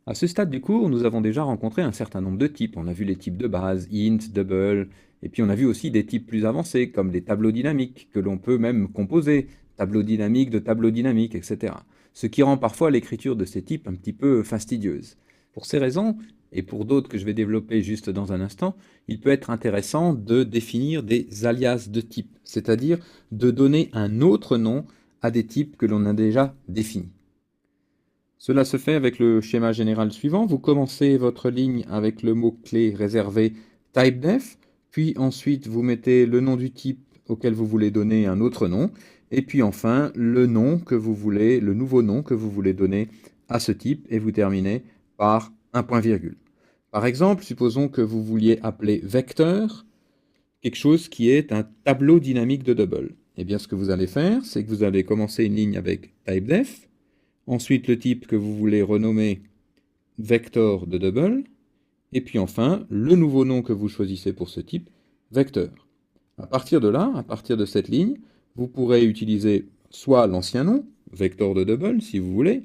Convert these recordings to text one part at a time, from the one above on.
À ce stade du cours, nous avons déjà rencontré un certain nombre de types. On a vu les types de base, int, double, et puis on a vu aussi des types plus avancés, comme les tableaux dynamiques, que l'on peut même composer, tableaux dynamiques de tableaux dynamiques, etc. Ce qui rend parfois l'écriture de ces types un petit peu fastidieuse. Pour ces raisons, et pour d'autres que je vais développer juste dans un instant, il peut être intéressant de définir des alias de type, c'est-à-dire de donner un autre nom à des types que l'on a déjà définis. Cela se fait avec le schéma général suivant. Vous commencez votre ligne avec le mot-clé réservé typedef, puis ensuite vous mettez le nom du type auquel vous voulez donner un autre nom, et puis enfin le nom que vous voulez, le nouveau nom que vous voulez donner à ce type, et vous terminez par un point-virgule. Par exemple, supposons que vous vouliez appeler vecteur quelque chose qui est un tableau dynamique de double. Eh bien, ce que vous allez faire, c'est que vous allez commencer une ligne avec typedef, ensuite le type que vous voulez renommer vector de double, et puis enfin le nouveau nom que vous choisissez pour ce type, vecteur. À partir de là, à partir de cette ligne, vous pourrez utiliser soit l'ancien nom, vector de double si vous voulez,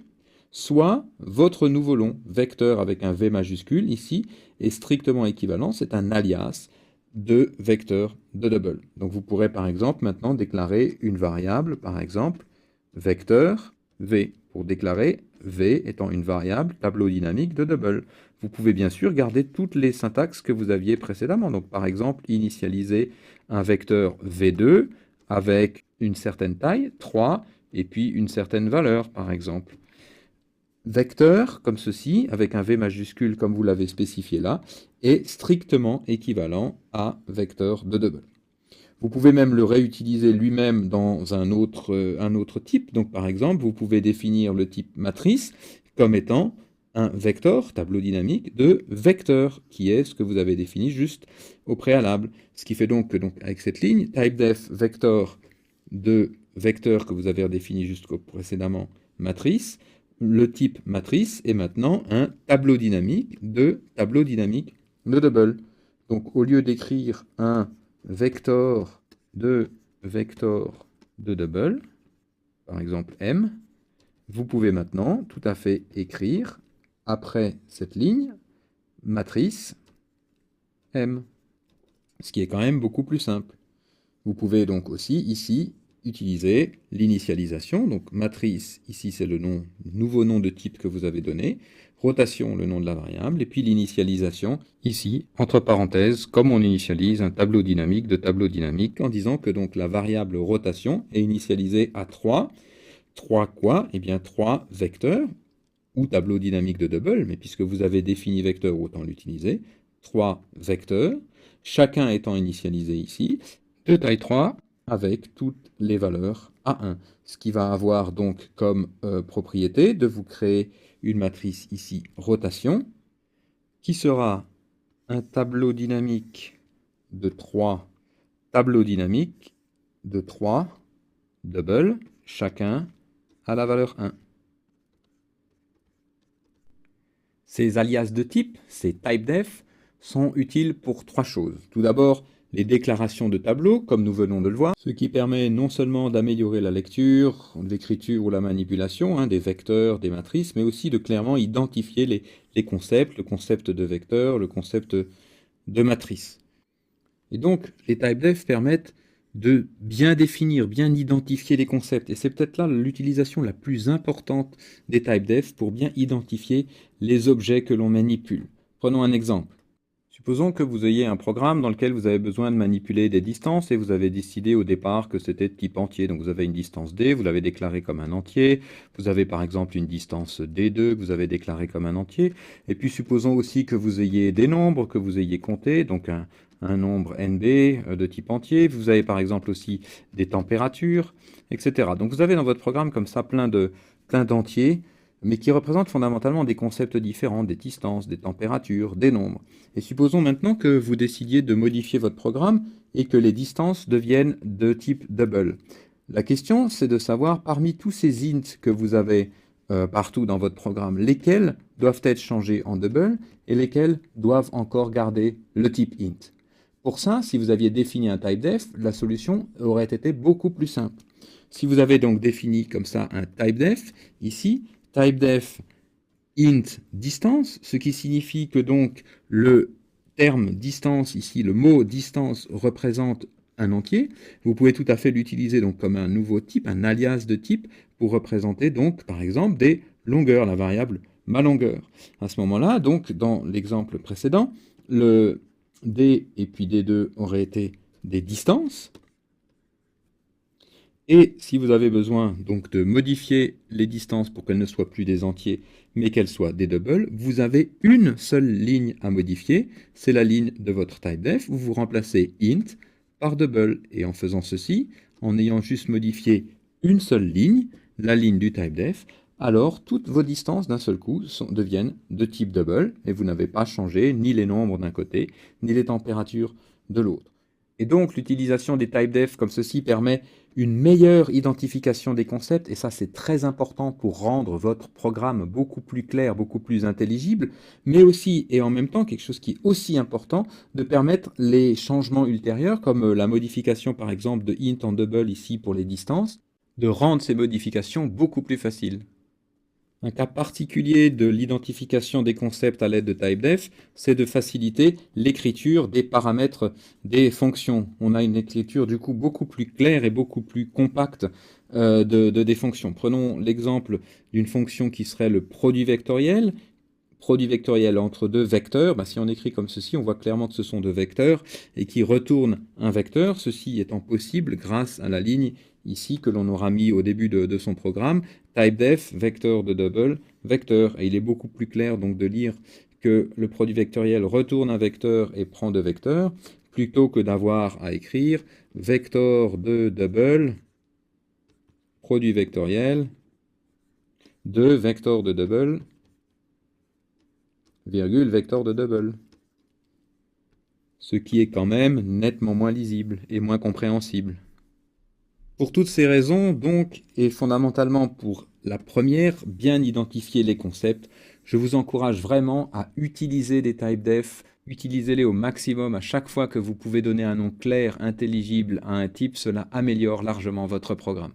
soit votre nouveau nom, vecteur avec un V majuscule ici, est strictement équivalent, c'est un alias de vecteur de double. Donc vous pourrez par exemple maintenant déclarer une variable, par exemple, vecteur V, pour déclarer V étant une variable tableau dynamique de double. Vous pouvez bien sûr garder toutes les syntaxes que vous aviez précédemment. Donc par exemple, initialiser un vecteur V2 avec une certaine taille, 3, et puis une certaine valeur, par exemple. Vecteur, comme ceci, avec un V majuscule comme vous l'avez spécifié là, est strictement équivalent à vecteur de double. Vous pouvez même le réutiliser lui-même dans un autre type. Donc par exemple, vous pouvez définir le type matrice comme étant un vecteur, tableau dynamique, de vecteur, qui est ce que vous avez défini juste au préalable. Ce qui fait donc que avec cette ligne, typedef vector de vecteur que vous avez redéfini jusqu'au précédemment matrice, le type matrice est maintenant un tableau dynamique de double. Donc au lieu d'écrire un vector de double, par exemple M, vous pouvez maintenant tout à fait écrire, après cette ligne, matrice M, ce qui est quand même beaucoup plus simple. Vous pouvez donc aussi, ici, utiliser l'initialisation. Donc matrice, ici c'est le nouveau nom de type que vous avez donné, rotation, le nom de la variable, et puis l'initialisation, ici, entre parenthèses, comme on initialise un tableau dynamique de tableau dynamique, en disant que donc la variable rotation est initialisée à 3. 3 quoi? Eh bien 3 vecteurs, ou tableau dynamique de double, mais puisque vous avez défini vecteur, autant l'utiliser. 3 vecteurs, chacun étant initialisé ici, de taille 3, avec toutes les valeurs à 1. Ce qui va avoir donc comme propriété de vous créer une matrice ici, rotation, qui sera un tableau dynamique de 3 tableaux dynamiques de 3 double, chacun à la valeur 1. Ces alias de type, ces typedef, sont utiles pour trois choses. Tout d'abord, les déclarations de tableaux, comme nous venons de le voir, ce qui permet non seulement d'améliorer la lecture, l'écriture ou la manipulation des vecteurs, des matrices, mais aussi de clairement identifier les concepts, le concept de vecteur, le concept de matrice. Et donc, les typedef permettent de bien définir, bien identifier les concepts. Et c'est peut-être là l'utilisation la plus importante des typedef pour bien identifier les objets que l'on manipule. Prenons un exemple. Supposons que vous ayez un programme dans lequel vous avez besoin de manipuler des distances et vous avez décidé au départ que c'était de type entier. Donc vous avez une distance D, vous l'avez déclarée comme un entier. Vous avez par exemple une distance D2 que vous avez déclarée comme un entier. Et puis supposons aussi que vous ayez des nombres que vous ayez comptés, donc un nombre NB de type entier. Vous avez par exemple aussi des températures, etc. Donc vous avez dans votre programme comme ça plein d'entiers, mais qui représentent fondamentalement des concepts différents, des distances, des températures, des nombres. Et supposons maintenant que vous décidiez de modifier votre programme et que les distances deviennent de type double. La question, c'est de savoir, parmi tous ces ints que vous avez partout dans votre programme, lesquels doivent être changés en double et lesquels doivent encore garder le type int. Pour ça, si vous aviez défini un typedef, la solution aurait été beaucoup plus simple. Si vous avez donc défini comme ça un typedef, ici, typedef int distance, ce qui signifie que donc le terme distance, ici le mot distance représente un entier. Vous pouvez tout à fait l'utiliser donc comme un nouveau type, un alias de type, pour représenter donc par exemple des longueurs, la variable ma longueur. À ce moment-là, donc dans l'exemple précédent, le d et puis d2 auraient été des distances. Et si vous avez besoin donc de modifier les distances pour qu'elles ne soient plus des entiers, mais qu'elles soient des doubles, vous avez une seule ligne à modifier, c'est la ligne de votre typedef, où vous remplacez int par double. Et en faisant ceci, en ayant juste modifié une seule ligne, la ligne du typedef, alors toutes vos distances d'un seul coup deviennent de type double, et vous n'avez pas changé ni les nombres d'un côté, ni les températures de l'autre. Et donc l'utilisation des typedef comme ceci permet une meilleure identification des concepts, et ça c'est très important pour rendre votre programme beaucoup plus clair, beaucoup plus intelligible, mais aussi, et en même temps, quelque chose qui est aussi important, de permettre les changements ultérieurs, comme la modification par exemple de int en double ici pour les distances, de rendre ces modifications beaucoup plus faciles. Un cas particulier de l'identification des concepts à l'aide de typedef, c'est de faciliter l'écriture des paramètres des fonctions. On a une écriture du coup beaucoup plus claire et beaucoup plus compacte des fonctions. Prenons l'exemple d'une fonction qui serait le produit vectoriel entre deux vecteurs. Si on écrit comme ceci, on voit clairement que ce sont deux vecteurs et qui retournent un vecteur, ceci étant possible grâce à la ligne ici que l'on aura mis au début de son programme, typedef, vecteur de double, vecteur. Et il est beaucoup plus clair donc de lire que le produit vectoriel retourne un vecteur et prend deux vecteurs, plutôt que d'avoir à écrire vecteur de double, produit vectoriel, de vecteur de double, virgule, vecteur de double. Ce qui est quand même nettement moins lisible et moins compréhensible. Pour toutes ces raisons, donc, et fondamentalement pour la première, bien identifier les concepts, je vous encourage vraiment à utiliser des typedef, utilisez-les au maximum à chaque fois que vous pouvez donner un nom clair, intelligible à un type, cela améliore largement votre programme.